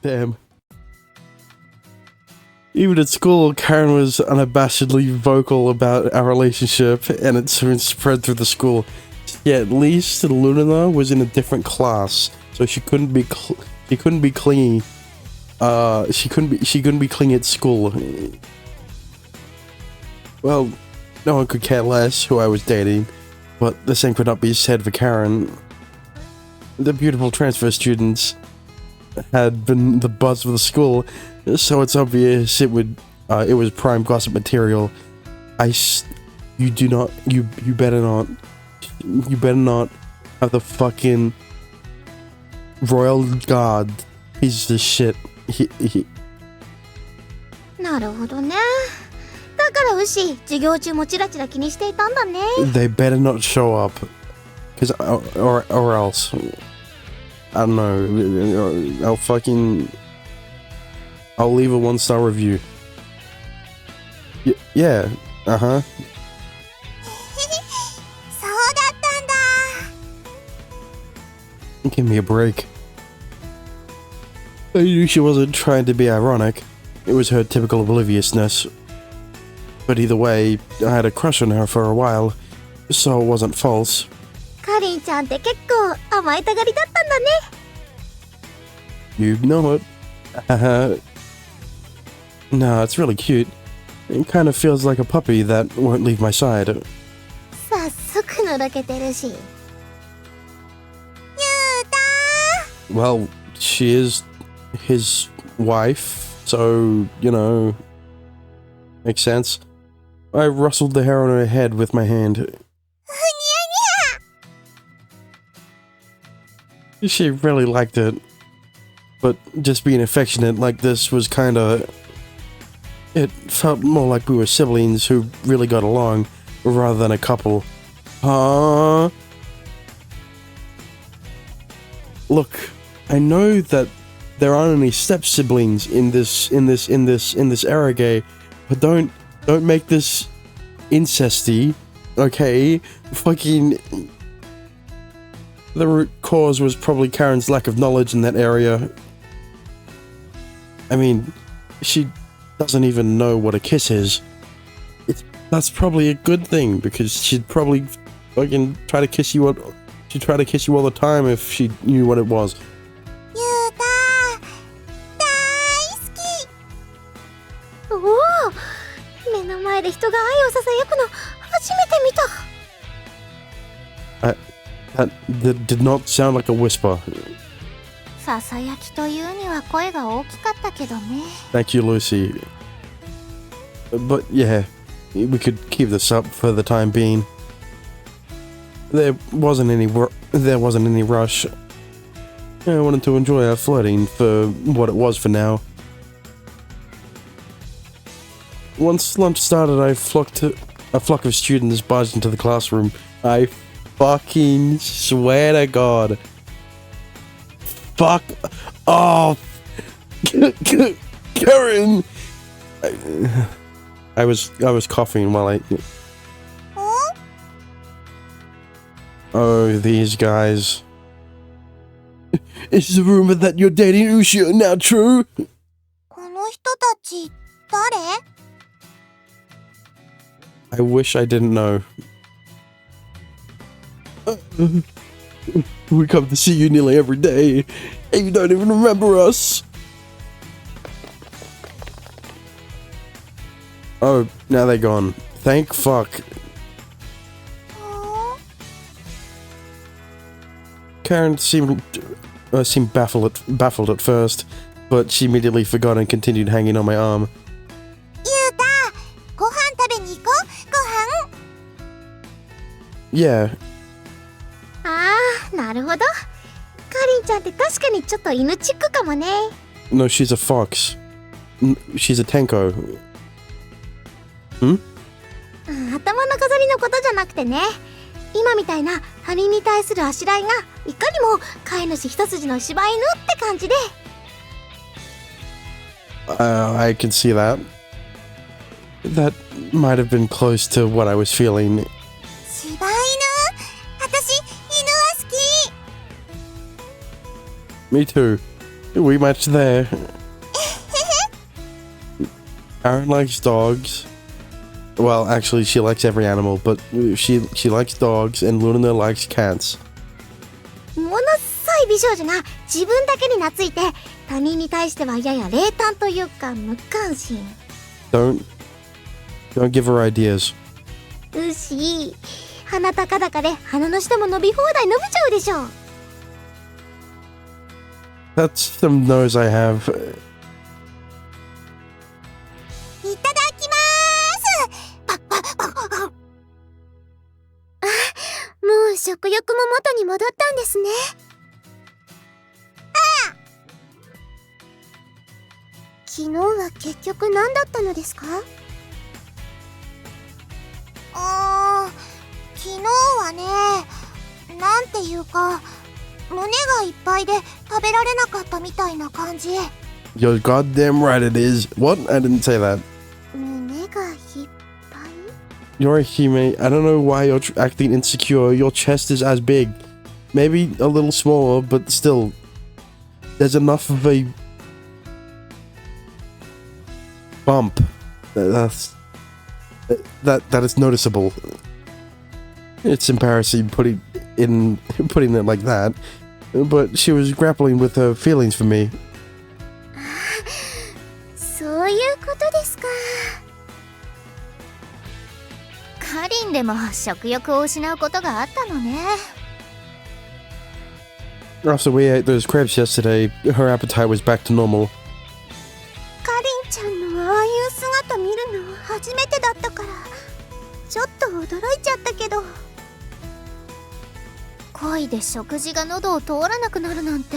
Damn. Even at school, Karen was unabashedly vocal about our relationship, and it soon spread through the school. Yeah, at least Luna was in a different class, so she couldn't be clingy. She couldn't be clingy at school. Well, no one could care less who I was dating, but the same could not be said for Karen. The beautiful transfer students had been the buzz of the school, so it's obvious it was prime gossip material. You better not have the fucking royal guard piece of shit. なるほどね。だからウシ、授業中もチラチラ気にしていたんだね。They better not show up, or else, I don't know. I'll leave a 1-star review. Yeah, そうだったんだ。Give me a break. I knew she wasn't trying to be ironic. It was her typical obliviousness. But either way, I had a crush on her for a while, so it wasn't false. かりんちゃんって結構甘えたがりだったんだね。You know it. No, it's really cute. It kind of feels like a puppy that won't leave my side. 早速のろけてるし。ゆうた Well, she is his wife, so, makes sense. I rustled the hair on her head with my hand. She really liked it. But just being affectionate like this was kinda... It felt more like we were siblings who really got along, rather than a couple. Look, I know that there aren't any step siblings in this arrogate, but don't make this incesty, okay? Fucking... The root cause was probably Karen's lack of knowledge in that area. I mean, she doesn't even know what a kiss is. That's probably a good thing, because she'd probably fucking try to kiss you she'd try to kiss you all the time if she knew what it was. ゆうた大好き。おお、目の前で人が愛をささやくの初めて見た。That did not sound like a whisper. ささやきというには声が大きかったけどね。Thank you, Lucy. But yeah, we could keep this up for the time being. There wasn't any rush. I wanted to enjoy our flirting for what it was for now. Once lunch started, a flock of students barged into the classroom. I fucking swear to God. Fuck off. Karen! I was coughing while I... Oh, these guys. Is the rumor that you're dating Ushio now true? この人たち誰？ I wish I didn't know. We come to see you nearly every day, and you don't even remember us. Oh, now they're gone. Thank fuck. Karen seemed baffled at first, but she immediately forgot and continued hanging on my arm. ゆうた、ご飯食べに行こう。ご飯。 Yeah. ああ、なるほど。かりんちゃんって確かにちょっと犬チックかもね。No, she's a fox. She's a tenko. 頭の飾りのことじゃなくてね。今みたいな他人に対するあしらいがいかにも飼い主一筋の柴犬って感じで。I can see that. That might have been close to what I was feeling. 柴犬？私、犬は好き。 Me too. We match there. Aaron likes dogs. Well, actually, she likes every animal, but she likes dogs, and Luna likes cats. ものすごい美少女が自分だけに懐いて、他人に対してはやや冷淡というか無関心。Don't give her ideas. 牛、鼻高々で鼻の下も伸び放題伸びちゃうでしょ。That's some nose I have. いただきまーす。もう食欲も元に戻ったんですね。昨日は結局何だったのですか？昨日はね、なんていうか、胸がいっぱいで食べられなかったみたいな感じ。You're goddamn right it is. What? I didn't say that. 胸がいっぱい？ You're a Hime. I don't know why you're acting insecure. Your chest is as big. Maybe a little smaller, but still. There's enough of a bump. That is noticeable. It's embarrassing putting it like that. But she was grappling with her feelings for me. そういうことですか。カリンでも食欲を失うことがあったのね。After we ate those crepes yesterday, her appetite was back to normal. カリンちゃんのああいう姿見るの初めてだったから、ちょっと驚いちゃったけど。恋で食事が喉を通らなくなるなんて、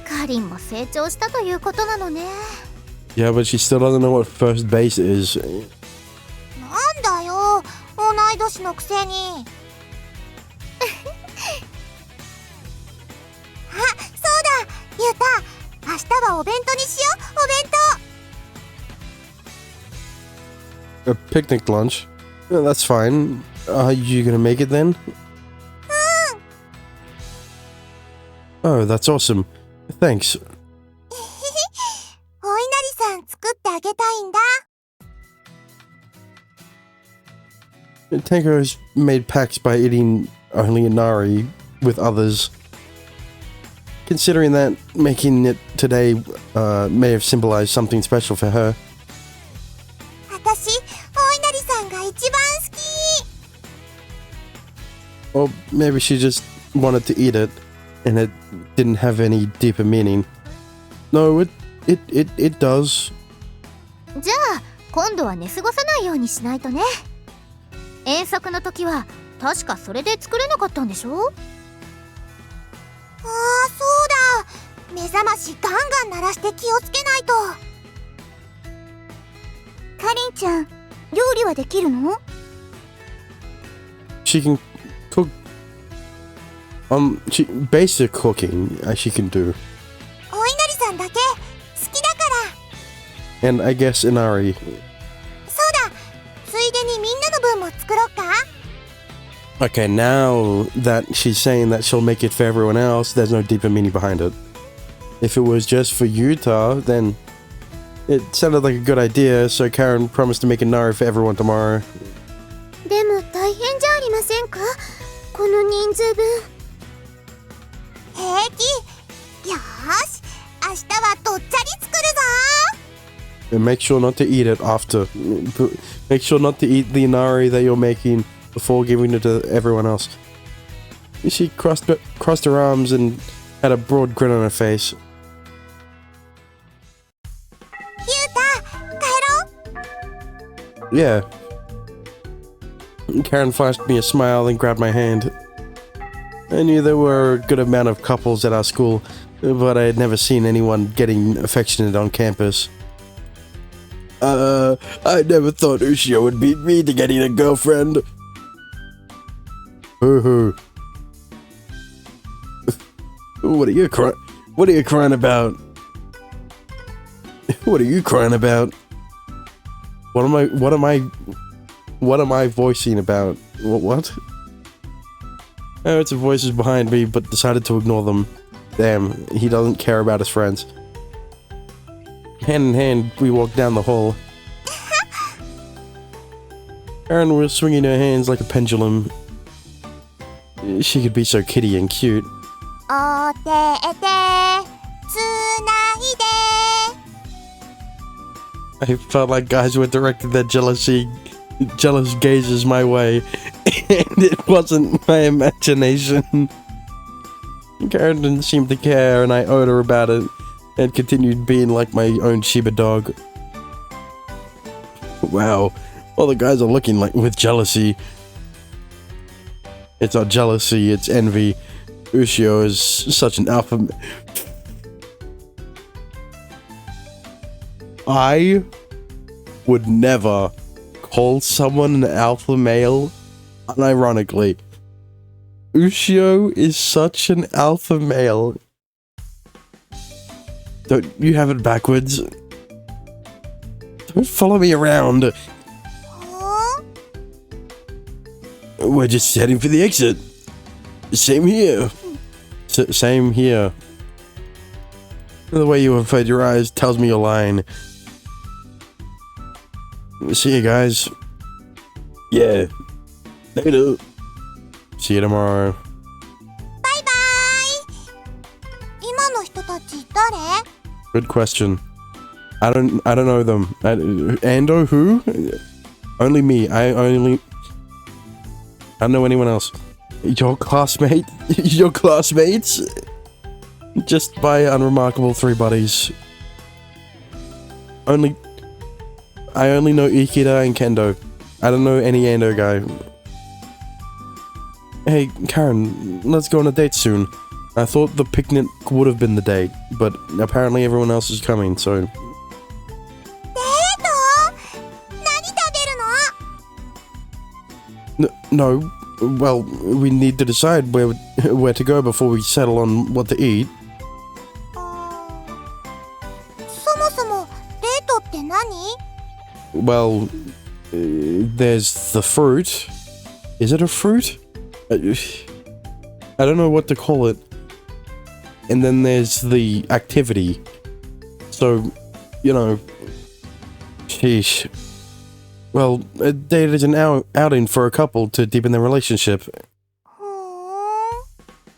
カリンも成長したということなのね。Yeah, but she still doesn't know what first base is. なんだよ、同い年のくせに。あ、そうだ、ゆうた、明日はお弁当にしよう、お弁当。 A picnic lunch? That's fine. Are you gonna make it then? Oh, that's awesome. Thanks. お稲荷さん作ってあげたいんだ。Tango has made pacts by eating only inari with others. Considering that making it today may have symbolized something special for her. 私、お稲荷さんが一番好き。 Or maybe she just wanted to eat it, and it didn't have any deeper meaning. No, it does. じゃあ、今度は寝過ごさないようにしないとね。遠足の時は確かそれで作れなかったんでしょ？ああ、そうだ。目覚ましガンガン鳴らして気をつけないと。かりんちゃん、料理はできるの？ She can cook. Basic cooking she can do. お稲荷さんだけ好きだから。 And I guess inari. そうだ。ついでにみんなの分も作ろっか。 Okay, now that she's saying that she'll make it for everyone else, there's no deeper meaning behind it. If it was just for Yuta, then it sounded like a good idea, so Karen promised to make a nari for everyone tomorrow. でも大変じゃありませんか？この人数分。平気。よーし、明日はどっちゃり作るぞ。 And make sure not to eat it after. Make sure not to eat the inari that you're making before giving it to everyone else. She crossed her arms and had a broad grin on her face. ゆうた、帰ろう。 Yeah. Karen flashed me a smile and grabbed my hand. I knew there were a good amount of couples at our school, but I had never seen anyone getting affectionate on campus. I never thought Ushio would beat me to getting a girlfriend. Hoo-hoo. What are you crying about? What are you crying about? What am I voicing about? What? Oh, it's voices behind me, but decided to ignore them. Damn, he doesn't care about his friends. Hand in hand, we walk down the hall. Karen was swinging her hands like a pendulum. She could be so kitty and cute. お手手つないで I felt like guys were directing their jealous gazes my way, and it wasn't my imagination. Karen didn't seem to care, and I owed her about it, and continued being like my own Shiba dog. Wow, all the guys are looking like with jealousy. It's not jealousy, it's envy. Ushio is such an alpha. I would never call someone an alpha male unironically. Ushio is such an alpha male. Don't you have it backwards? Don't follow me around. Huh? We're just heading for the exit. Same here. Same here. The way you avert your eyes tells me you're lying. See you guys. Yeah. Later. See you tomorrow. バイバイ今の人たち誰 Good question. I don't know them. Ando who? Only me. I don't know anyone else. Your classmate? Your classmates? Just by unremarkable three buddies. I only know Ikeda and Kendo. I don't know any Ando guy. Hey, Karen, let's go on a date soon. I thought the picnic would have been the date, but apparently everyone else is coming, so... デート何食べるの No, well, we need to decide where to go before we settle on what to eat. そもそもデートって何 Well, there's the fruit. Is it a fruit? I don't know what to call it. And then there's the activity. So, you know... Sheesh. Well, a date is an outing for a couple to deepen their relationship. ふー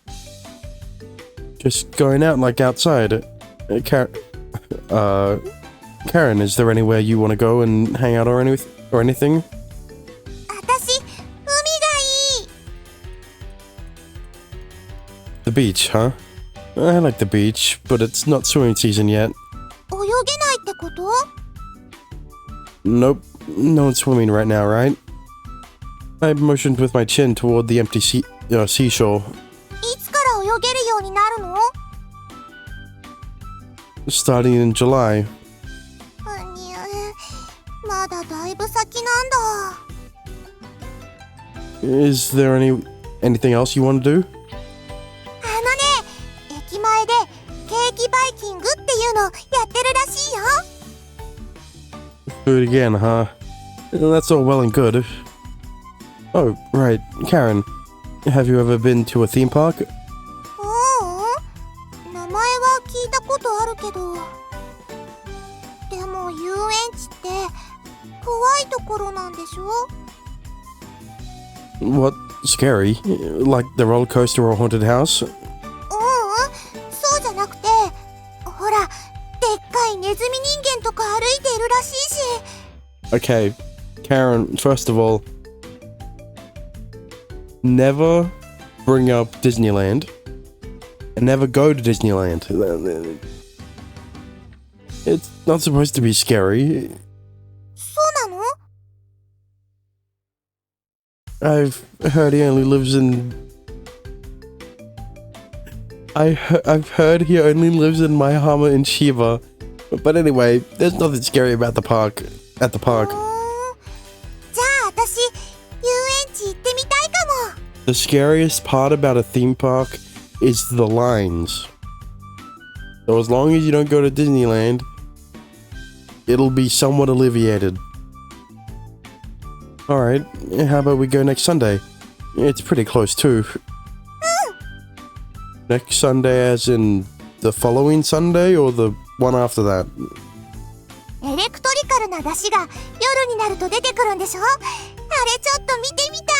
ん Just going out like outside. Karen, is there anywhere you want to go and hang out or anything? 私海がいい The beach, huh? I like the beach, but it's not swimming season yet. 泳げないってこと Nope, no one's swimming right now, right? I motioned with my chin toward the empty seashore. いつから泳げるようになるの Starting in July. うにゅまだだいぶ先なんだ Is there anything else you want to do? 駅前でケーキバイキングっていうのやってるらしいよ Do it again, huh? That's all well and good. Oh, right. Karen, have you ever been to a theme park? ううん名前は聞いたことあるけどでも遊園地って怖いところなんでしょ What? Scary? Like the roller coaster or haunted house? そうじゃなくてほらでっかいネズミ人間とか歩いているらしいし Okay, Karen, first of all, never bring up Disneyland and never go to Disneyland. It's not supposed to be scary. そうなの I've heard he only lives in... I've heard he only lives in Maihama and Shiba. But anyway, there's nothing scary about the park. At the park. じゃあ私遊園地行ってみたいかも The scariest part about a theme park is the lines. So as long as you don't go to Disneyland, it'll be somewhat alleviated. Alright, how about we go next Sunday? It's pretty close too. Next Sunday as in the following Sunday or the one after that? エレクトリカルな出汁が夜になると出てくるんでしょ？あれちょっと見てみた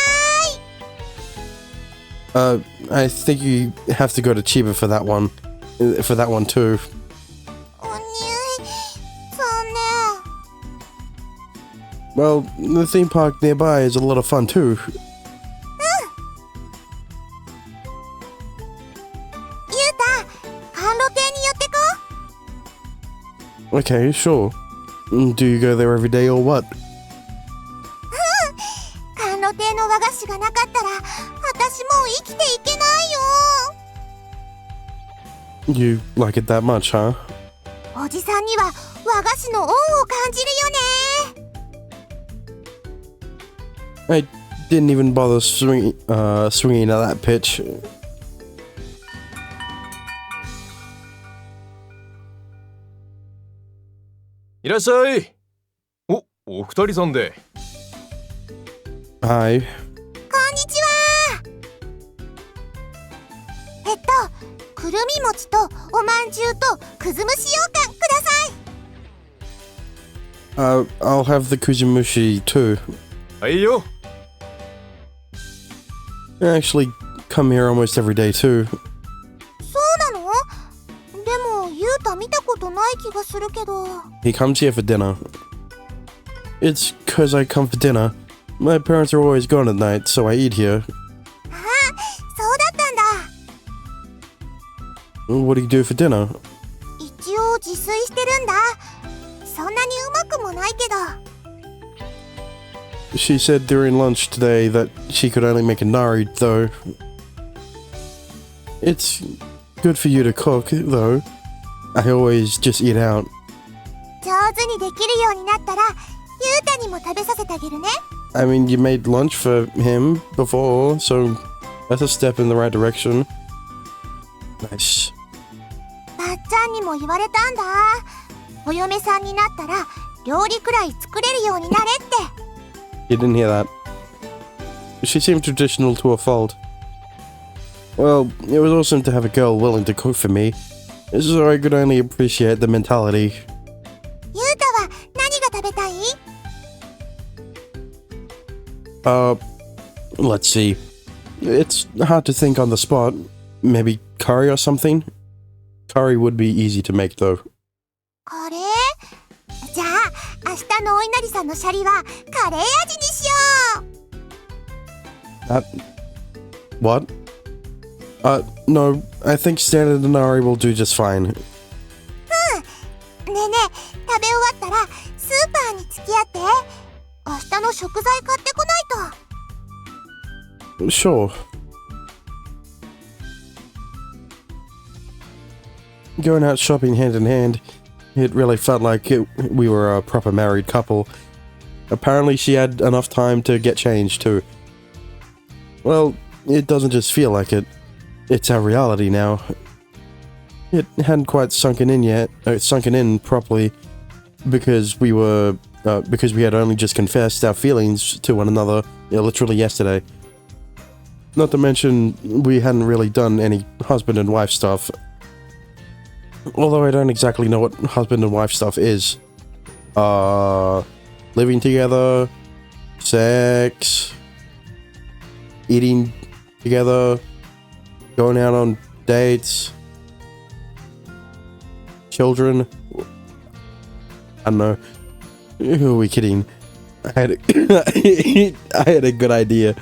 い。I think you have to go to Chiba for that one. For that one too. おにゅい、残念。 Well, the theme park nearby is a lot of fun too. ゆうた、甘露亭に寄ってこ。 Okay, sure. Do you go there every day or what? 甘露亭の和菓子がなかったら私もう生きていけないよ。 You like it that much, huh? おじさんには和菓子の恩を感じるよね。 I didn't even bother swinging at that pitch. いらっしゃい。お二人さんで。Hi. こんにちは。くるみ餅とおまんじゅうとくず蒸し羊羹ください。 I'll have the kuzimushi too. はいよ。 I actually come here almost every day too. そうなの？でもゆうた見たことない気がするけど。 He comes here for dinner. It's 'cause I come for dinner. My parents are always gone at night, so I eat here. ああ、そうだったんだ。 What do you do for dinner? 一応自炊してるんだ。そんなにうまくもないけど。 She said during lunch today that she could only make a nari, though. It's good for you to cook, though. I always just eat out. 上手にできるようになったらゆうたにも食べさせてあげるね。 I mean, you made lunch for him before, so that's a step in the right direction. Nice. ばっちゃんにも言われたんだ。お嫁さんになったら料理くらい作れるようになれって。 You didn't hear that. She seemed traditional to a fault. Well, it was awesome to have a girl willing to cook for me, so I could only appreciate the mentality. ゆうたは何が食べたい？ Let's see. It's hard to think on the spot. Maybe curry or something? Curry would be easy to make though. カレー？じゃあ明日のお稲荷さんのシャリはカレー味にしよう。 What? No, I think standard Inari will do just fine. ねえねえ、食べ終わったらスーパーに付き合って。明日の食材買ってこないと。 Sure. Going out shopping hand in hand, it really felt like we were a proper married couple. Apparently she had enough time to get changed too. Well, it doesn't just feel like it. It's our reality now. It hadn't quite sunken in properly because we had only just confessed our feelings to one another, literally yesterday. Not to mention, we hadn't really done any husband and wife stuff. Although I don't exactly know what husband and wife stuff is. Living together, sex, eating together, going out on dates, children. I don't know. Who are we kidding? I had a good idea.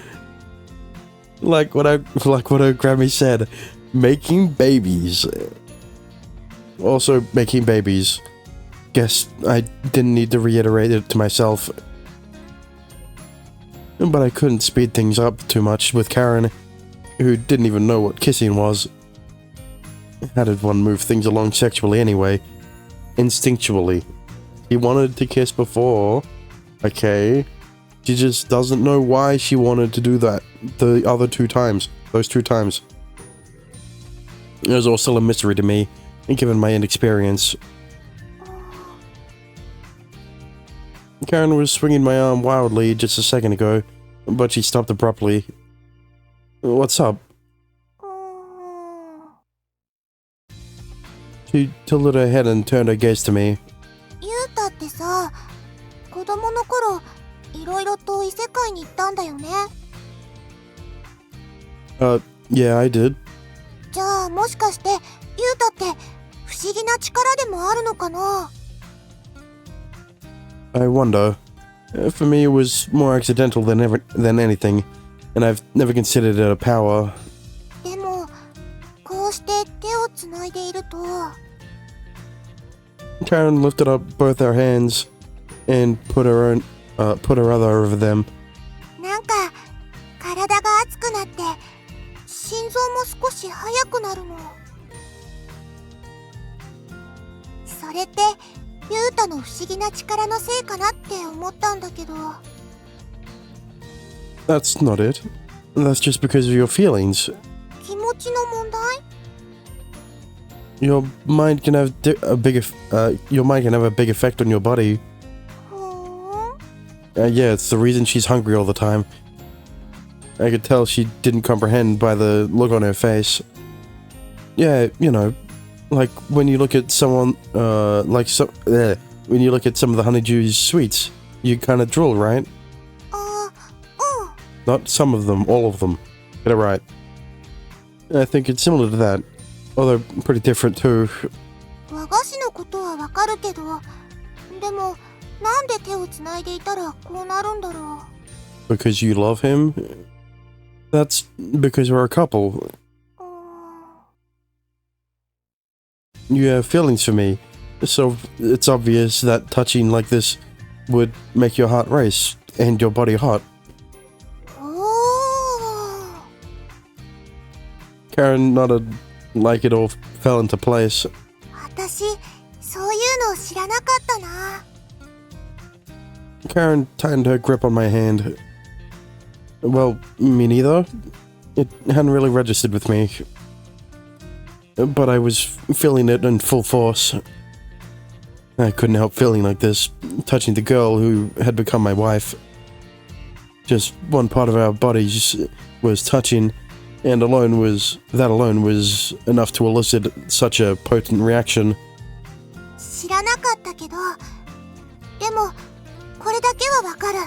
Like what our Grammy said, making babies. Also making babies. Guess I didn't need to reiterate it to myself. But I couldn't speed things up too much with Karen, who didn't even know what kissing was. How did one move things along sexually anyway? Instinctually. He wanted to kiss before. Okay. She just doesn't know why she wanted to do that the other two times. Those two times. It was all still a mystery to me, given my inexperience. Karen was swinging my arm wildly just a second ago, but she stopped abruptly. What's up? She tilted her head and turned her gaze to me. ユータってさ、子供の頃いろいろと異世界に行ったんだよね。Yeah, I did. じゃあもしかしてユータって不思議な力でもあるのかな。 I wonder. For me, it was more accidental than anything, and I've never considered it a power. でもこうして手をつないでいると Karen lifted up both our hands and put her other over them. なんか体が熱くなって心臓も少し速くなるの。それってユータの不思議な力のせいかなって思ったんだけど。 That's not it. That's just because of your feelings. 気持ちの問題？ Your mind can have a big effect on your body. ふーん。 Yeah, it's the reason she's hungry all the time. I could tell she didn't comprehend by the look on her face. Yeah, you know, like when you look at someone, when you look at some of the honeydew's sweets, you kind of drool, right? あ、うん。 Not some of them, all of them. Get it right. I think it's similar to that, although pretty different too. 和菓子のことはわかるけど、でもなんで手をつないでいたらこうなるんだろう。 Because you love him? That's because we're a couple. You have feelings for me, so it's obvious that touching like this would make your heart race and your body hot. おー。 Karen nodded like it all fell into place. 私そういうの知らなかったな。 Karen tightened her grip on my hand. Well, me neither. It hadn't really registered with me. But I was feeling it in full force. I couldn't help feeling like this, touching the girl who had become my wife. Just one part of our bodies was touching, and that alone was enough to elicit such a potent reaction. 知らなかったけど、でもこれだけはわかる。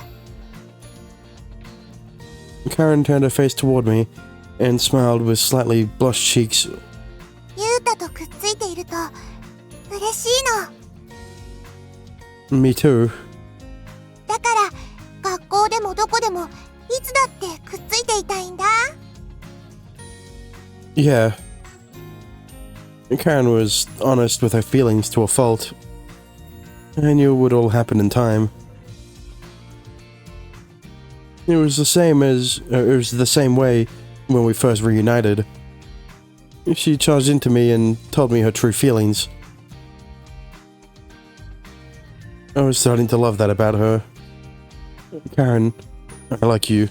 Karen turned her face toward me and smiled with slightly blushed cheeks. ユータとくっついていると嬉しいの。 Me too. だから学校でもどこでもいつだってくっついていたいんだ。 Yeah. Karen was honest with her feelings to a fault. I knew it would all happen in time. It was the same way when we first reunited. She charged into me and told me her true feelings. I was starting to love that about her. Karen, I like you.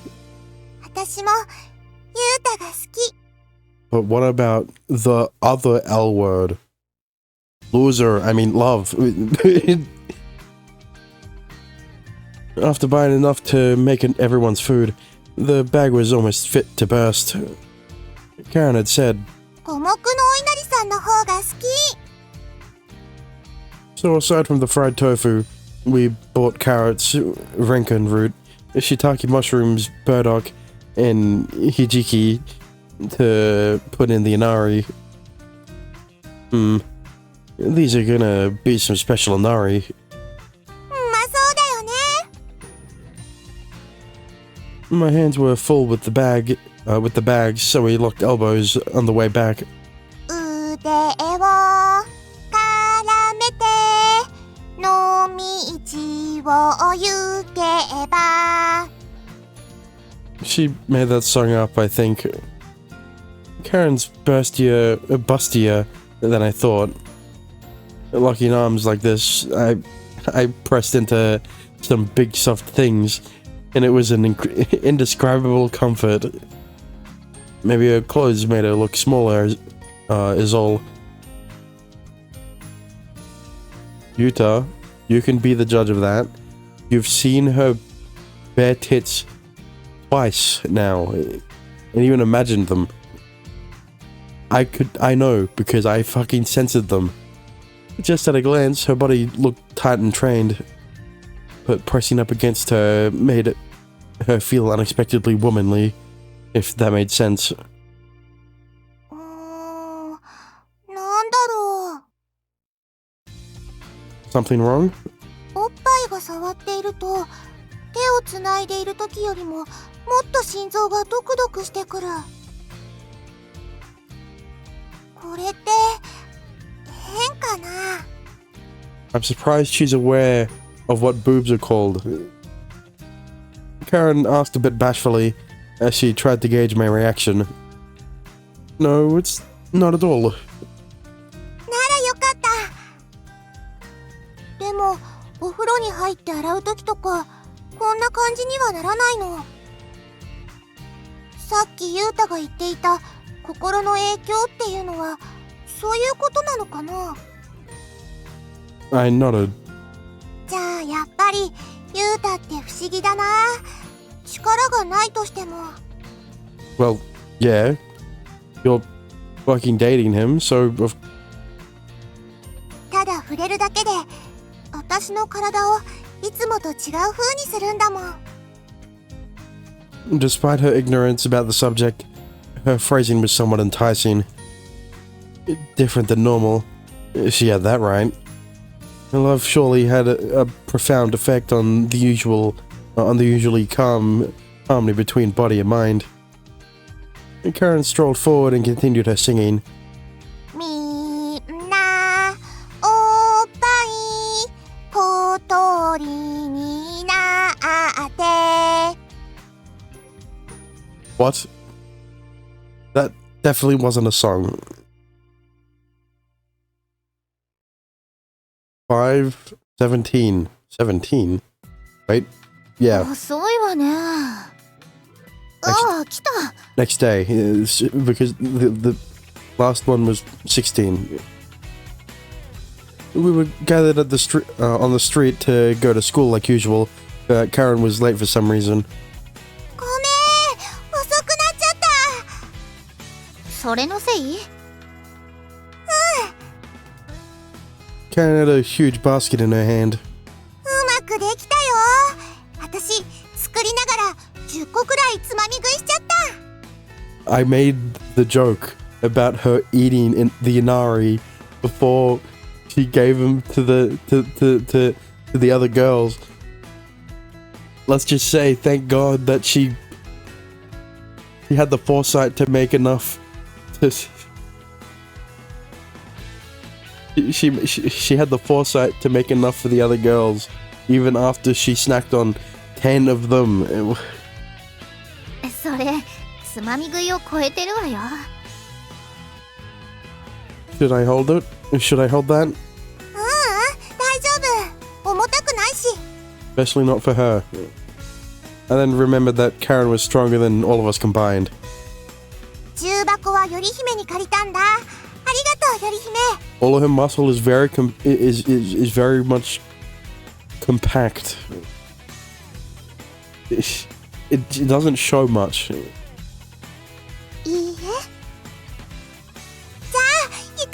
私もユータが好き。 But what about the other L word? Loser, I mean love. After buying enough to make everyone's food, the bag was almost fit to burst. Karen had said, 五目のお稲荷さんの方が好き。 so aside from the fried tofu, we bought carrots, renken root, shiitake mushrooms, burdock, and hijiki to put in the inari. These are gonna be some special inari. まあそうだよね。 My hands were full with the bags, so we locked elbows on the way back. 腕を絡めて野道を行けば。 She made that song up, I think. Karen's bustier than I thought. Locking arms like this, I pressed into some big soft things, and it was an indescribable comfort. Maybe her clothes made her look smaller, is all. Yuta, you can be the judge of that. You've seen her bare tits twice now, and even imagined them. I know, because I fucking censored them. Just at a glance, her body looked tight and trained, but pressing up against her made her feel unexpectedly womanly, if that made sense. なんだろう。 Something wrong? おっぱいが触っていると、手をつないでいる時よりももっと心臓がドクドクしてくる。これって変かな。 I'm surprised she's aware of what boobs are called. Karen asked a bit bashfully as she tried to gauge my reaction. No, it's not at all. ならよかった。でもお風呂に入って洗う時とかこんな感じにはならないの。さっきユータが言っていた心の影響っていうのはそういうことなのかな。 I nodded. じゃあやっぱりユータって不思議だな。力がないとしても。 Well, yeah. You're fucking dating him, so... ただ触れるだけで私の体をいつもと違う風にするんだもん。 Despite her ignorance about the subject, her phrasing was somewhat enticing. Different than normal. She had that right. Her love surely had a profound effect on the usually calm harmony between body and mind. Karen strolled forward and continued her singing. みんなおっぱい小鳥になって。 What? That definitely wasn't a song. 5:17. 17? Right? Yeah. 遅いわね。ああ、来た。 Next day, because the last one was 16. We were gathered at the on the street to go to school like usual. Karen was late for some reason. ごめん、遅くなっちゃった。それのせい？ Karen had a huge basket in her hand. うまくできたよ。私作りながら10個くらいつまみ食いしちゃった。 I made the joke about her eating the inari before she gave them to the other girls. Let's just say, thank God that she had the foresight to make enough to. She had the foresight to make enough for the other girls, even after she snacked on 10 of them. それつまみ食いを超えてるわよ。 Should I hold it? Should I hold that? 大丈夫。重たくないし。 Especially not for her. I then remembered that Karen was stronger than all of us combined. 重箱はより姫に借りたんだ。ありがとう、より姫。 All of her muscle is very is very much compact. It doesn't show much. いいえ。じゃあ行こ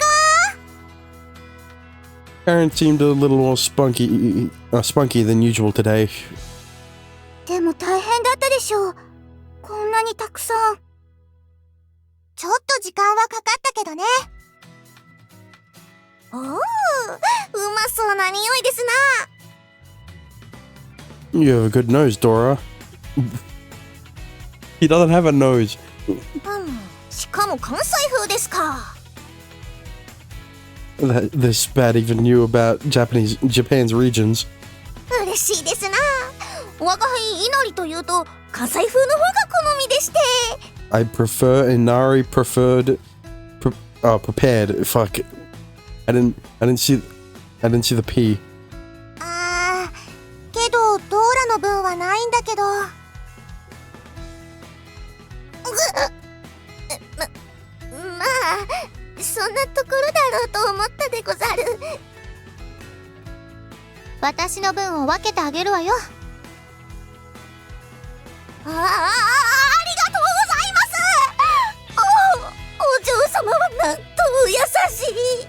Karen seemed a little more spunky than usual today. う。でも大変だったでしょう。こんなにたくさん。ちょっと時間はかかったけどね。おお、うまそうな匂いですな。 You have a good nose, Dora. He doesn't have a nose. しかも関西風ですか。 This bad even knew about Japan's regions. 嬉しいですな。我が輩稲荷というと関西風の方が好みでして。 I prefer inari prepared. Fuck. I didn't see the P. あー、けどドーラの分はないんだけど。まあそんなところだろうと思ったでござる。私の分を分けてあげるわよ。ありがとうございます。お嬢様はなんとお優しい。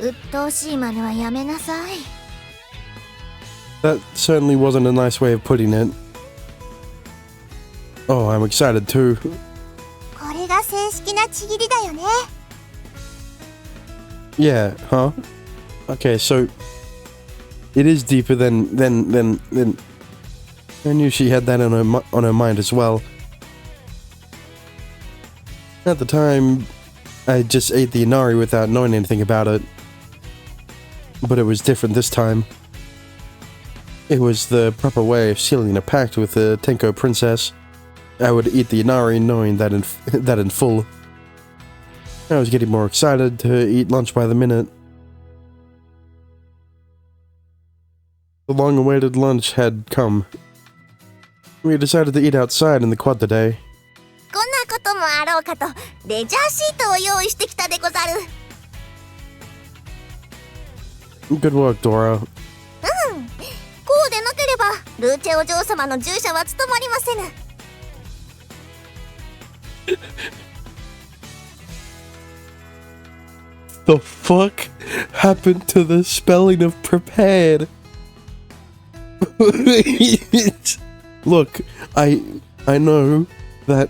鬱陶しい真似はやめなさい。 That certainly wasn't a nice way of putting it. Oh, I'm excited too. これが正式なちぎりだよね。 Yeah, huh? Okay, so it is deeper than I knew she had that on her mind as well. At the time, I just ate the inari without knowing anything about it. But it was different this time. It was the proper way of sealing a pact with the Tenko princess. I would eat the inari knowing that in full. I was getting more excited to eat lunch by the minute. The long-awaited lunch had come. We decided to eat outside in the quad today. こんなこともあろうかとレジャーシートを用意してきたでござる。 Good work, Dora. こうでなければルーチェお嬢様の従者は務まりませぬ。 The fuck happened to the spelling of prepared? Look, I know that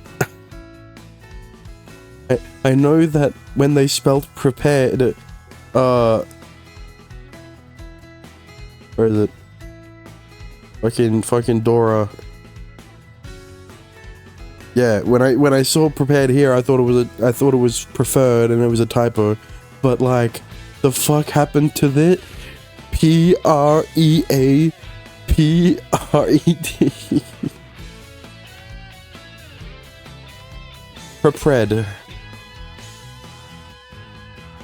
I know that when they spelled prepared, where is it? Fucking Dora. Yeah, when I saw prepared here, I thought it was preferred and it was a typo. But like, the fuck happened to this? Preapred. Prepared.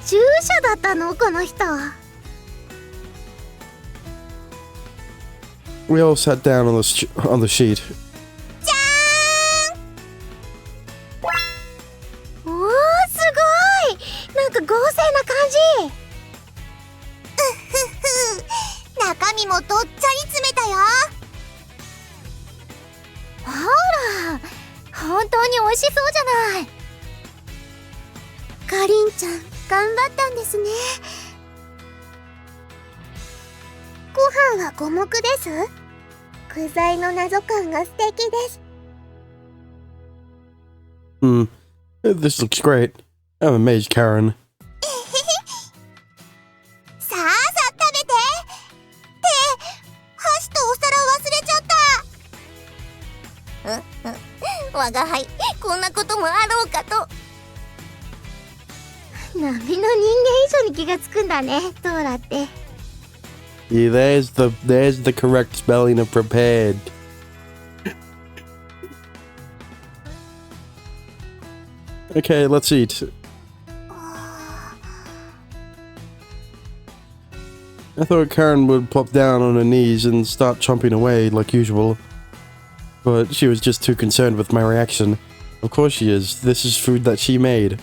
従者だったのこの人。 We all sat down on the sheet. じゃーん。おー、すごい。なんか豪勢な感じ。中身もどっちゃり詰めたよ。ほら、本当に美味しそうじゃない。かりんちゃん、頑張ったんですね。ご飯は五目です。具材の謎感が素敵です。 This looks great. I'm amazed, Karen. さあさあ食べて。って箸とお皿忘れちゃった。我が輩、こんなこともあろうかと。波の人間以上に気がつくんだね、ドーラって。 Yeah, there's the correct spelling of prepared. Okay, let's eat. I thought Karen would plop down on her knees and start chomping away like usual. But she was just too concerned with my reaction. Of course she is. This is food that she made.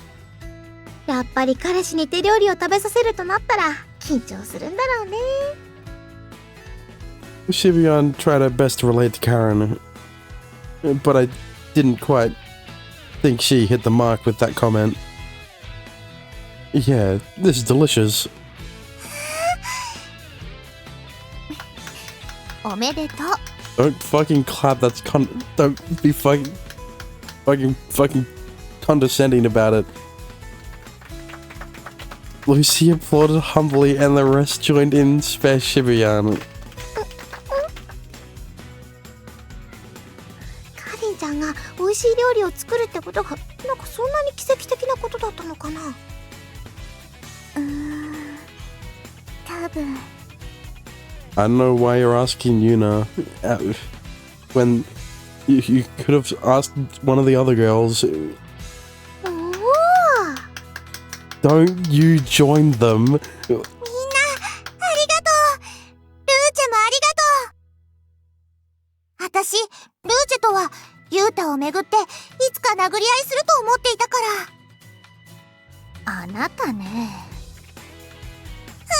やっぱり彼氏に手料理を食べさせるとなったら緊張するんだろうね。 Shibuyan tried her best to relate to Karen, but I didn't quite think she hit the mark with that comment. Yeah, this is delicious. おめでとう。 Don't fucking clap, don't be fucking condescending about it. Lucy applauded humbly and the rest joined in spare Shibuyan. カリンちゃんが美味しい料理を作るってことがなんかそんなに奇跡的なことだったのかな。多分。 I don't know why you're asking Yuna when you could have asked one of the other girls. おお。 Don't you join them? みんなありがとう。ルーチェもありがとう。私、ルーチェとはユータをめぐっていつか殴り合いすると思っていたから。あなたね。ル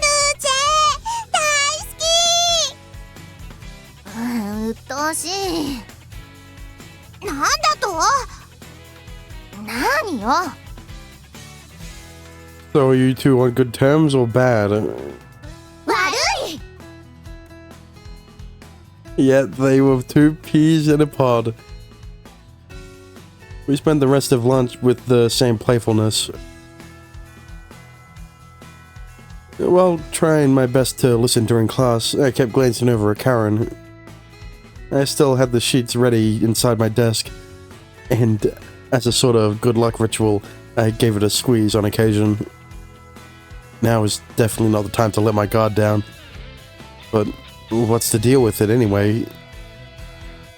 ーチェ大好き。うっとうしい。なんだと？何よ。So are you two on good terms or bad? 悪い Yet they were two peas in a pod. We spent the rest of lunch with the same playfulness. While trying my best to listen during class, I kept glancing over at Karen. I still had the sheets ready inside my desk, and as a sort of good luck ritual, I gave it a squeeze on occasion. Now is definitely not the time to let my guard down. But what's the deal with it anyway?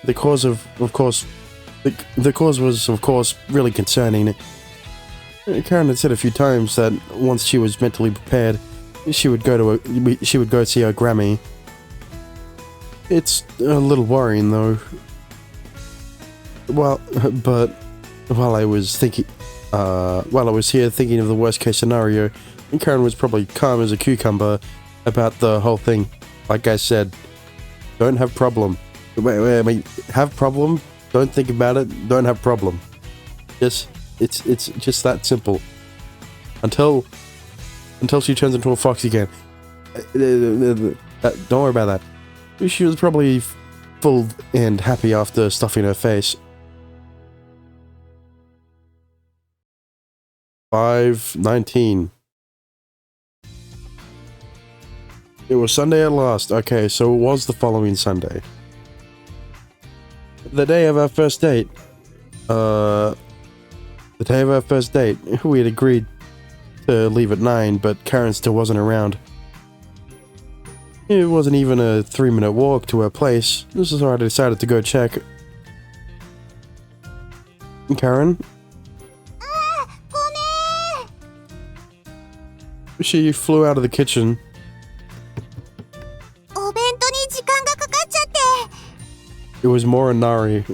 The cause was of course really concerning. Karen had said a few times that once she was mentally prepared, she would go see her Grammy. It's a little worrying though. Well, but while I was here thinking of the worst case scenario, Karen was probably calm as a cucumber about the whole thing. Like I said, don't have problem. Wait, have problem? Don't think about it. Don't have problem. It's just that simple. Until she turns into a fox again. Don't worry about that. She was probably full and happy after stuffing her face. 5:19. It was Sunday at last. Okay, so it was the following Sunday. The day of our first date. We had agreed to leave at 9, but Karen still wasn't around. It wasn't even a 3-minute walk to her place, so I decided to go check. Karen? ごめん She flew out of the kitchen. お弁当に時間がかかっちゃって It was Morinari.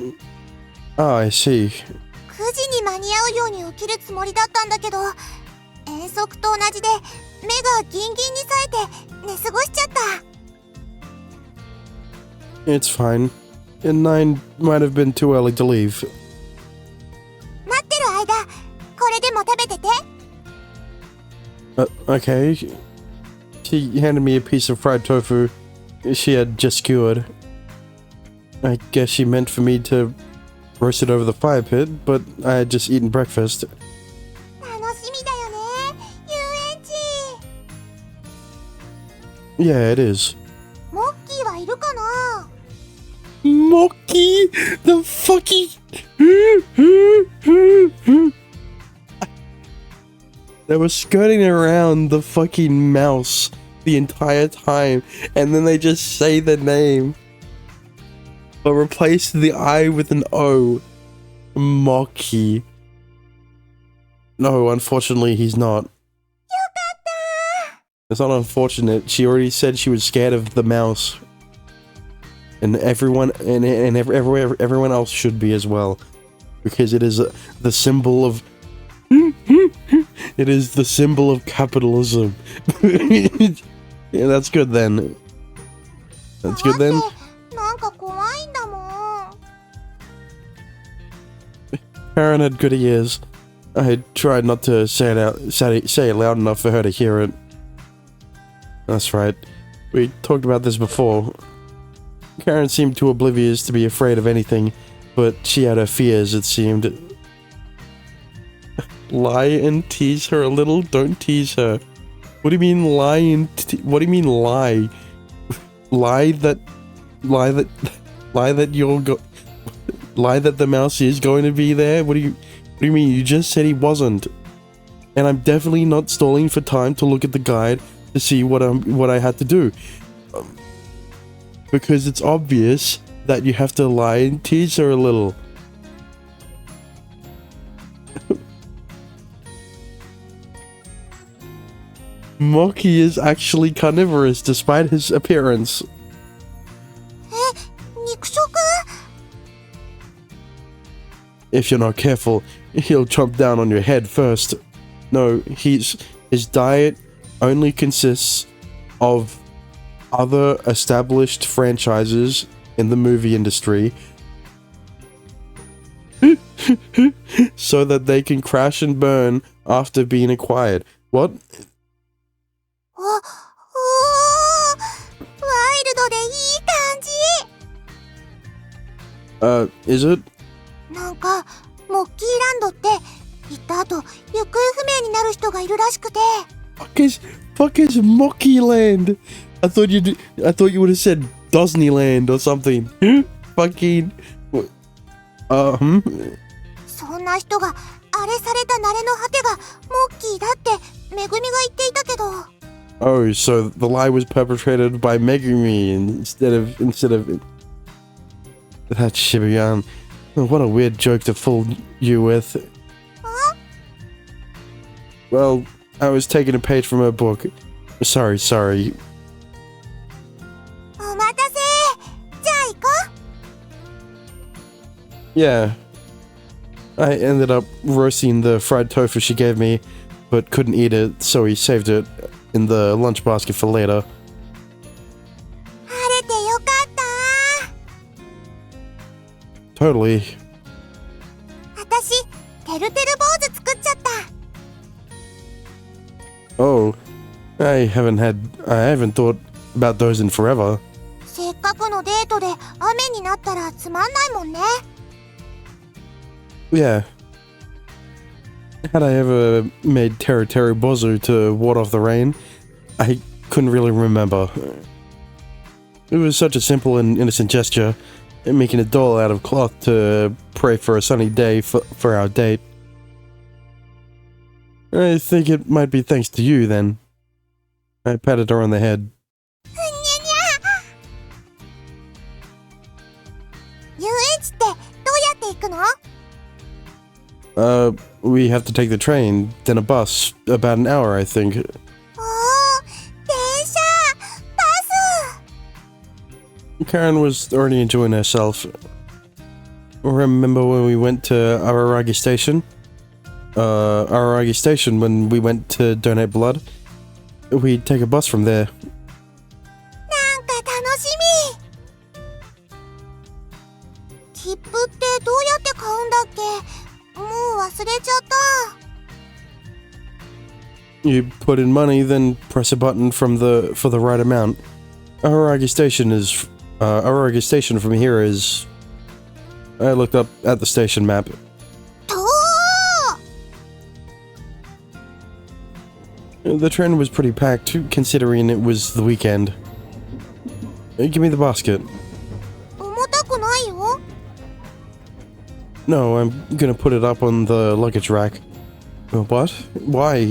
Ah, I see. 9時に間に合うように起きるつもりだったんだけど遠足と同じで目がギンギンに冴えて寝過ごしちゃった It's fine. And 9 might have been too early to leave. 待ってる間これでも食べてて Okay. She handed me a piece of fried tofu she had just skewered. I guess she meant for me to roast it over the fire pit, but I had just eaten breakfast. 楽しみだよね遊園地 Yeah, it is. モッキーはいるかな Monkey! The fucking... They were skirting around the fucking mouse the entire time, and then they just say the name. But replace the I with an O. Monkey. No, unfortunately he's not. It's not unfortunate. She already said she was scared of the mouse. And everyone everyone else should be as well, because it is the symbol of it is the symbol of capitalism. Yeah, that's good then. That's good then. なんか怖いんだもん Karen had good ears. I tried not to say it loud enough for her to hear it. That's right. We talked about this before. Karen seemed too oblivious to be afraid of anything, but she had her fears, it seemed. Lie and tease her a little? Don't tease her. What do you mean lie and what do you mean lie? Lie that the mouse is going to be there? What do you mean? You just said he wasn't. And I'm definitely not stalling for time to look at the guide to see what I had to do. Because it's obvious that you have to lie and tease her a little. Moki is actually carnivorous despite his appearance. 肉食 If you're not careful, he'll chomp down on your head first. No, his diet only consists of other established franchises in the movie industry so that they can crash and burn after being acquired. What? お、おー、ワイルドでいい感じ。 Is it? なんか、モッキーランドって行った後、行方不明になる人がいるらしくて。Fuck is Monkey Land? I thought you would have said Disneyland or something. Fucking. そんな人があれされた慣れの果てがモッキーだってめぐみが言っていたけど。Oh, so the lie was perpetrated by Megumi instead of that Shibuyan. What a weird joke to fool you with. Huh? Well, I was taking a page from her book. Sorry. お待たせ。じゃあ行こう。 Yeah. I ended up roasting the fried tofu she gave me, but couldn't eat it, so we saved it in the lunch basket for later. 晴れてよかった。 Totally. 私、てるてる坊主作っちゃった。 Oh, I haven't thought about those in forever. せっかくのデートで雨になったらつまんないもんね。 Yeah. Had I ever made Teru Bozu to ward off the rain? I couldn't really remember. It was such a simple and innocent gesture, making a doll out of cloth to pray for a sunny day for our date. I think it might be thanks to you, then. I patted her on the head. 遊園地ってどうやって行くの？ We have to take the train, then a bus, about an hour, I think. おー、電車、バス。 Karen was already enjoying herself. Remember when we went to Araragi Station? Araragi Station when we went to donate blood? We'd take a bus from there. なんか楽しみ。切符ってどうやって買うんだっけ？もう忘れちゃった。 You put in money, then press a button for the right amount. Araragi Station from here is. I looked up at the station map. 遠ー。 The train was pretty packed, considering it was the weekend. Give me the basket. 重たくないよ。 No, I'm gonna put it up on the luggage rack. What? Why?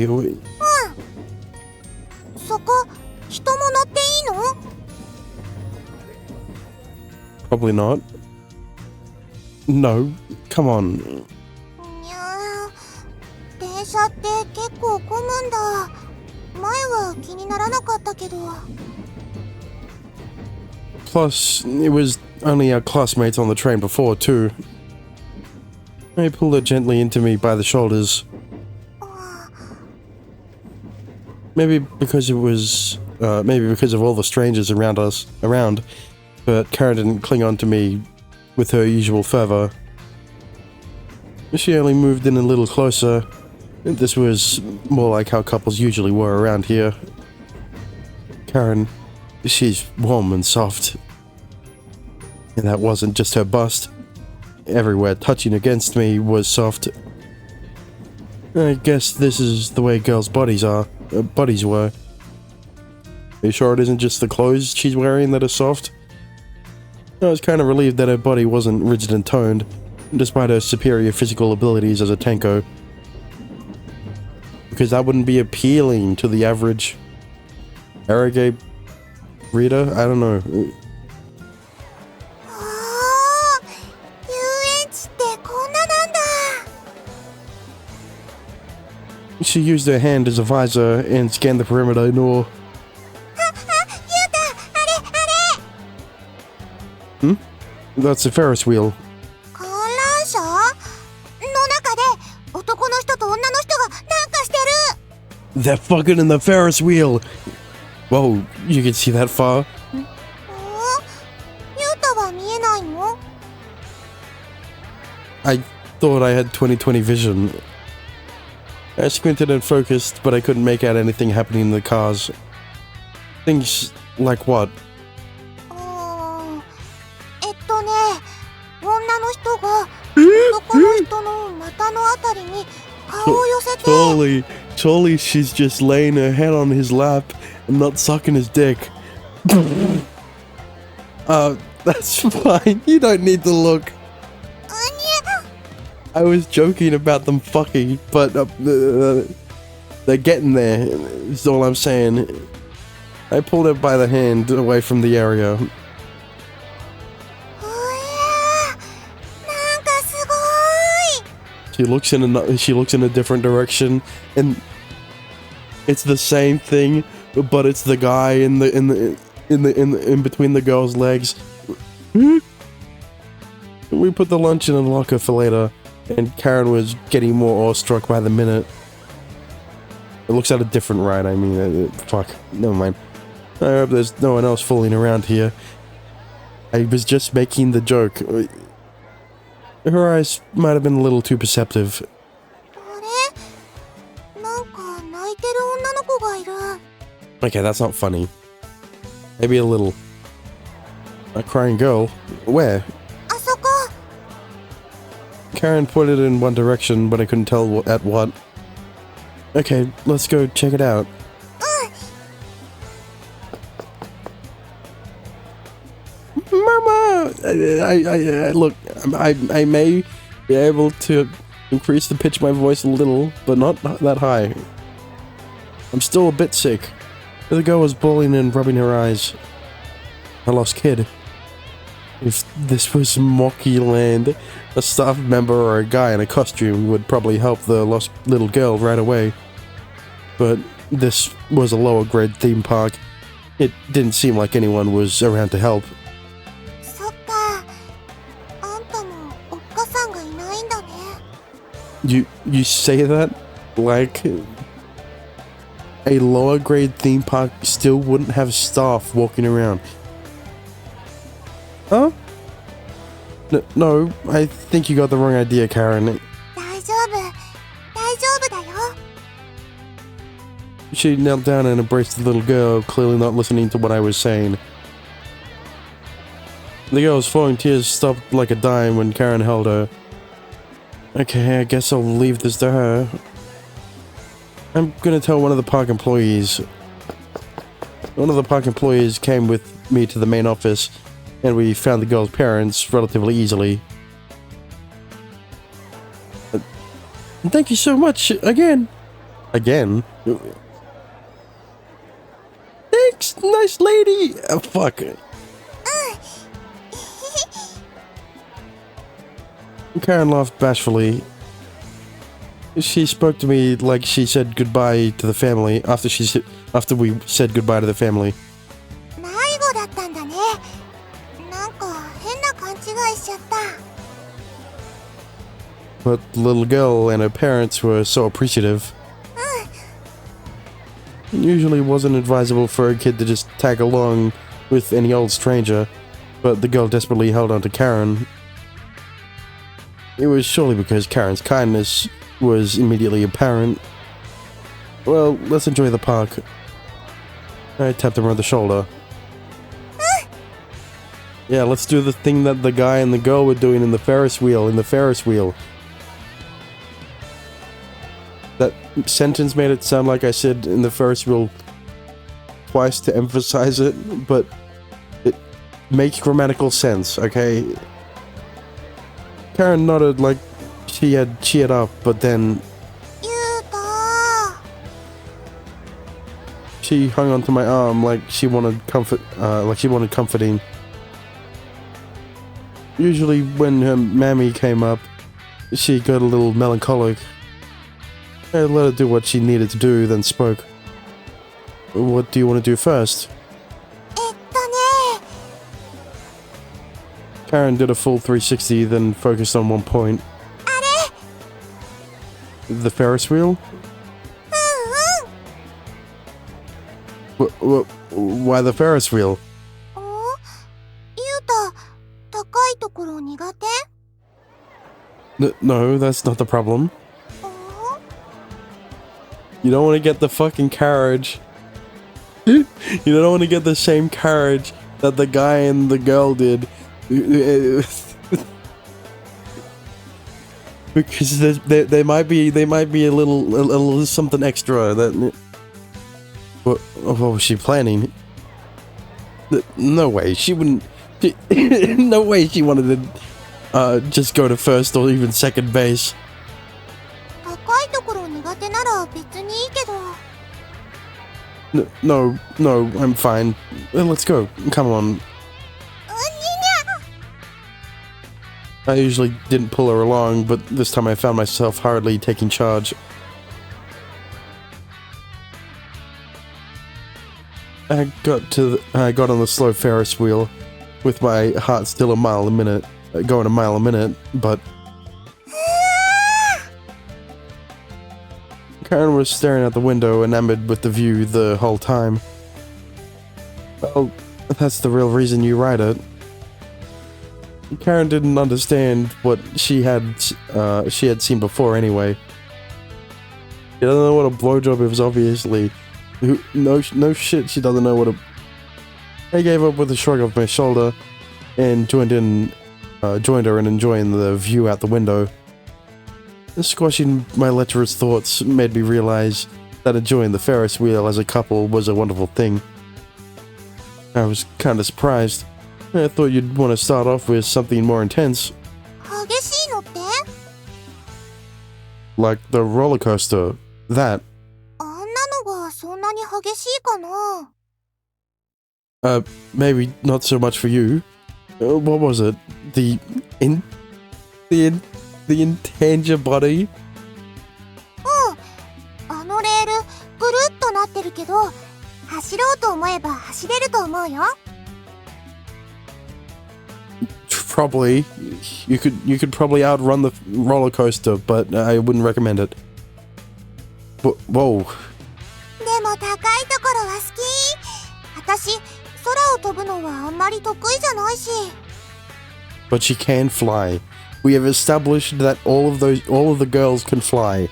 そこ、人も乗っていいの？ Probably not. No, come on. にゃー、電車って結構混むんだ。前は気にならなかったけど。 Plus, it was only our classmates on the train before, too. I pulled her gently into me by the shoulders. Maybe because of all the strangers around, but Karen didn't cling on to me with her usual fervor. She only moved in a little closer. This was more like how couples usually were around here. Karen, she's warm and soft. And that wasn't just her bust. Everywhere touching against me was soft. I guess this is the way girls' bodies were. Are you sure it isn't just the clothes she's wearing that are soft? I was kind of relieved that her body wasn't rigid and toned, despite her superior physical abilities as a Tenko. Because that wouldn't be appealing to the average Arage reader? I don't know. おー、遊園地ってこんななんだ。 She used her hand as a visor and scanned the perimeter in awe. あ、ゆうた、あれ、あれ。 Hmm? That's a Ferris wheel. 観覧車の中で男の人と女の人がなんかしてる。 They're fucking in the Ferris wheel! Whoa, you can see that far? おー、ゆうたは見えないの？ I thought I had 20/20 vision. I squinted and focused, but I couldn't make out anything happening in the cars. Things like what? うーん女の人が男の人の股のあたりに顔を寄せて Surely she's just laying her head on his lap and not sucking his dick. That's fine. You don't need to look. I was joking about them fucking, but they're getting there, is all I'm saying. I pulled her by the hand away from the area. うわーなんかすごい She looks in a different direction, and it's the same thing, but it's the guy in between the girl's legs. We put the lunch in a locker for later, and Karen was getting more awestruck by the minute. It looks at a different ride, I mean, fuck, never mind. I hope there's no one else fooling around here. I was just making the joke. Her eyes might have been a little too perceptive. あれなんか泣いてる女の子がいる Okay, that's not funny. Maybe a little. A crying girl? Where? あそこ Karen pointed in one direction, but I couldn't tell at what. Okay, let's go check it out. Mama! Look, I may be able to increase the pitch of my voice a little, but not that high. I'm still a bit sick. The girl was bawling and rubbing her eyes. A lost kid. If this was Mocky Land, a staff member or a guy in a costume would probably help the lost little girl right away. But this was a lower grade theme park. It didn't seem like anyone was around to help. そっかあんたもおっかさんがいないんだね You say that like a lower grade theme park still wouldn't have staff walking around. Huh? No, I think you got the wrong idea, Karen. 大丈夫だよ She knelt down and embraced the little girl, clearly not listening to what I was saying. The girl's flowing tears stopped like a dime when Karen held her. Okay, I guess I'll leave this to her. I'm gonna tell one of the park employees. One of the park employees came with me to the main office, and we found the girl's parents relatively easily. Thank you so much again. Again? Thanks, nice lady. Fuck. Karen laughed bashfully. She spoke to me like she said goodbye to the family after we said goodbye to the family. 迷子だったんだねなんか変な勘違いしちゃった But the little girl and her parents were so appreciative. It usually wasn't advisable for a kid to just tag along with any old stranger, but the girl desperately held on to Karen. It was surely because Karen's kindness was immediately apparent. Well, let's enjoy the park. I tapped him on the shoulder. Yeah, let's do the thing that the guy and the girl were doing in the Ferris wheel, That sentence made it sound like I said in the Ferris wheel twice to emphasize it, but it makes grammatical sense, okay? Karen nodded like she had cheered up, but then ゆうた she hung onto my arm like she wanted comforting. Usually when her mammy came up, she got a little melancholic. I let her do what she needed to do, then spoke. What do you want to do first? ね Karen did a full 360, then focused on one point. あれ The Ferris wheel? うんうん Why the Ferris wheel? おゆうた高いところ苦手 No, that's not the problem. You don't want to get the fucking carriage. You don't want to get the same carriage that the guy and the girl did. Because they might be a little something extra that. What was she planning? No way she wouldn't. No way she wanted to just go to first or even second base. 高いところ苦手なら別にいいけど。No, I'm fine. Let's go. Come on. I usually didn't pull her along, but this time I found myself hurriedly taking charge. I got on the slow Ferris wheel, with my heart still going a mile a minute, but Karen was staring out the window, enamored with the view the whole time. Well, that's the real reason you ride it. Karen didn't understand what she had seen before anyway. She doesn't know what a blowjob is, obviously. No shit, she doesn't know what a... I gave up with a shrug of my shoulder and joined her in enjoying the view out the window. Squashing my lecherous thoughts made me realize that enjoying the Ferris wheel as a couple was a wonderful thing. I was kinda surprised. I thought you'd want to start off with something more intense. 激しいのって？ Like the roller coaster. That. あんなのがそんなに激しいかな？ Maybe not so much for you. What was it? The intangible body? あのレールぐるっとなってるけど、走ろうと思えば走れると思うよ。Probably. You could probably outrun the roller coaster, but I wouldn't recommend it. Whoa. でも高いところは好き。私、空を飛ぶのはあんまり得意じゃないし。But she can fly. We have established that all of the girls can fly.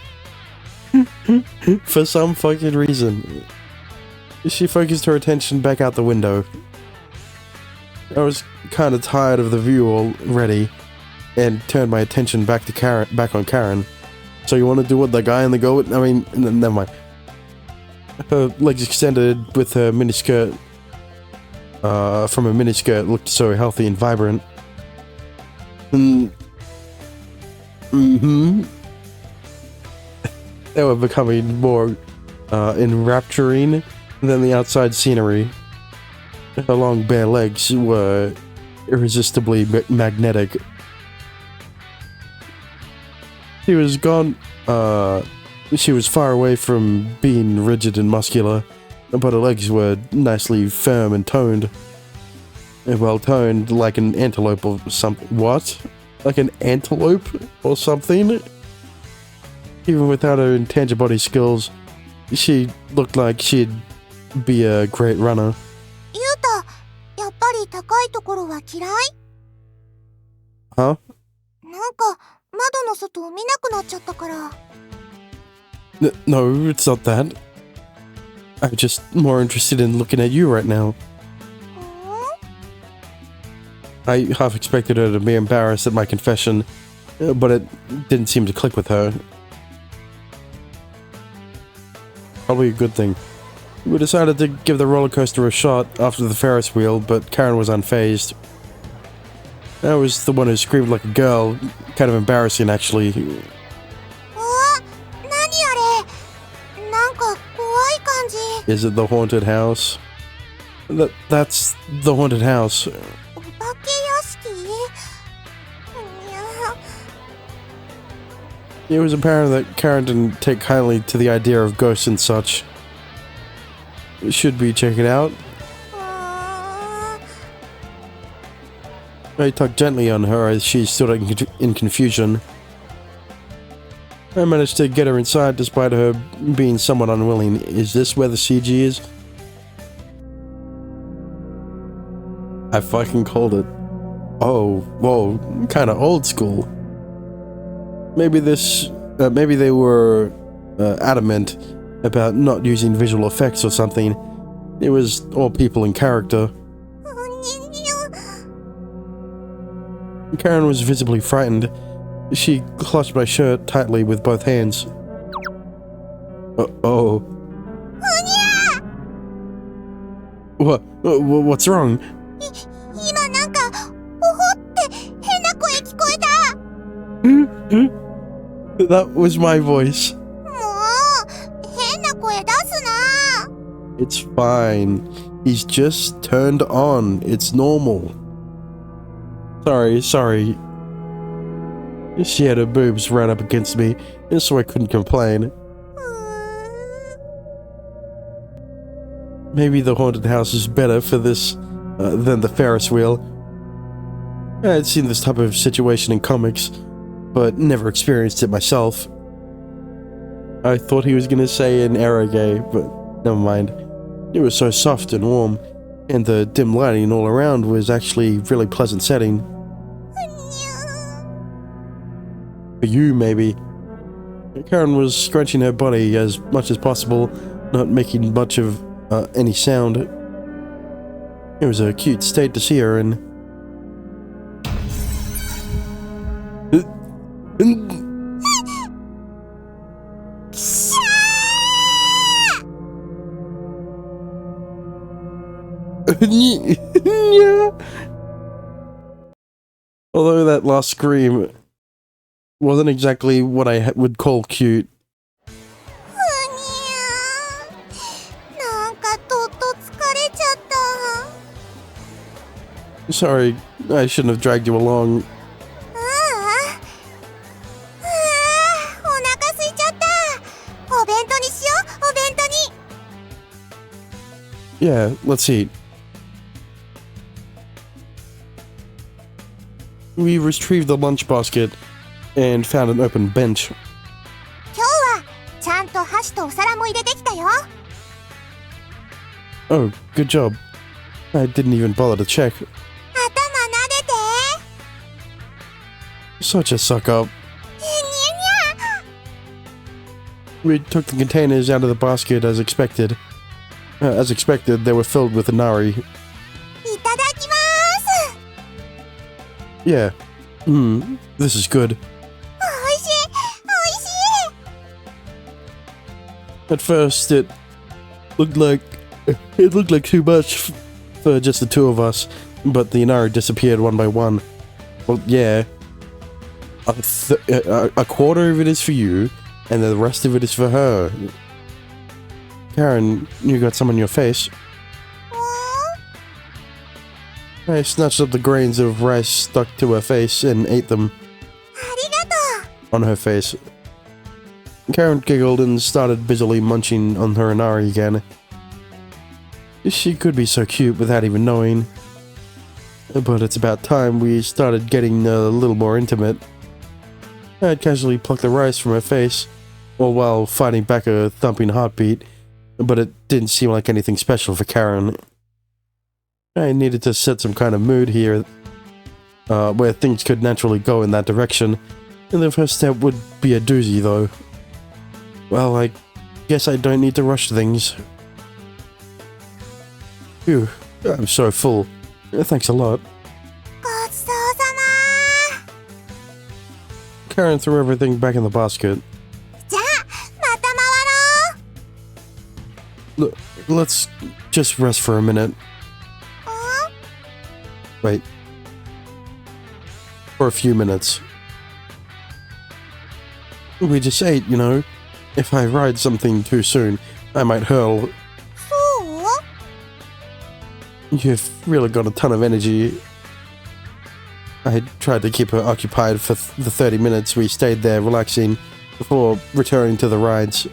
For some fucking reason. She focused her attention back out the window. I was kind of tired of the view already, and turned my attention back on Karen. So you want to do what the guy and the girl? I mean, never mind. Her legs extended with her miniskirt. From her miniskirt, looked so healthy and vibrant. They were becoming more enrapturing than the outside scenery. Her long bare legs were irresistibly magnetic. She was gone. She was far away from being rigid and muscular, but her legs were nicely firm and toned. Well toned, like an antelope or something. What? Like an antelope or something? Even without her intangible body skills, she looked like she'd be a great runner. ゆうた、やっぱり高いところは嫌い？ Huh? なんか窓の外を見なくなっちゃったから。No, it's not that. I'm just more interested in looking at you right now. I half expected her to be embarrassed at my confession, but it didn't seem to click with her. Probably a good thing. We decided to give the roller coaster a shot after the Ferris wheel, but Karen was unfazed. I was the one who screamed like a girl. Kind of embarrassing, actually. 何あれ？なんか怖い感じ。 Is it the haunted house? That's the haunted house. お化け屋敷？It was apparent that Karen didn't take kindly to the idea of ghosts and such. Should we check it out? I tugged gently on her as she stood in confusion. I managed to get her inside despite her being somewhat unwilling. Is this where the CG is? I fucking called it. Oh, whoa, kinda old school. Maybe they were adamant about not using visual effects or something. It was all people in character. Karen was visibly frightened. She clutched my shirt tightly with both hands. Uh-oh. What's wrong? 今なんか、おほって変な声聞こえた。That was my voice. もう、変な声出すな。It's fine. He's just turned on. It's normal. Sorry. She had her boobs right up against me, and so I couldn't complain. Maybe the haunted house is better for this than the Ferris wheel. I had seen this type of situation in comics, but never experienced it myself. I thought he was gonna say an eroge, but never mind. It was so soft and warm, and the dim lighting all around was actually a really pleasant setting. For you, maybe. Karen was scrunching her body as much as possible, not making much of any sound. It was a cute state to see her in. Although that last scream wasn't exactly what I would call cute. なんかどっと疲れちゃった。 Sorry, I shouldn't have dragged you along. お腹空いちゃった。お弁当にしよう、お弁当に。 Yeah, let's eat. We retrieved the lunch basket and found an open bench. 今日はちゃんと箸とお皿も入れてきたよ。 Oh, good job. I didn't even bother to check. 頭撫でて。 Such a suck-up. にゃにゃ。 We took the containers out of the basket as expected. As expected, they were filled with inari. いただきます。 Yeah. This is good. おいしい、おいしい。 At first, it looked like too much for just the two of us, but the inari disappeared one by one. Well, yeah. A quarter of it is for you, and the rest of it is for her. Karen, you got some on your face. I snatched up the grains of rice stuck to her face and ate them. ありがとう。 On her face. Karen giggled and started busily munching on her inari again. She could be so cute without even knowing. But it's about time we started getting a little more intimate. I'd casually plucked the rice from her face, all while fighting back a thumping heartbeat, but it didn't seem like anything special for Karen. I needed to set some kind of mood here, where things could naturally go in that direction, and the first step would be a doozy though. Well, I guess I don't need to rush things. Phew, I'm so full. Thanks a lot. ごちそうさま。 Karen threw everything back in the basket. じゃあ、また回ろう。 Let's just rest for a minute. Wait. For a few minutes. We just ate, you know. If I ride something too soon, I might hurl. そう？ You've really got a ton of energy. I tried to keep her occupied for the 30 minutes we stayed there relaxing before returning to the rides.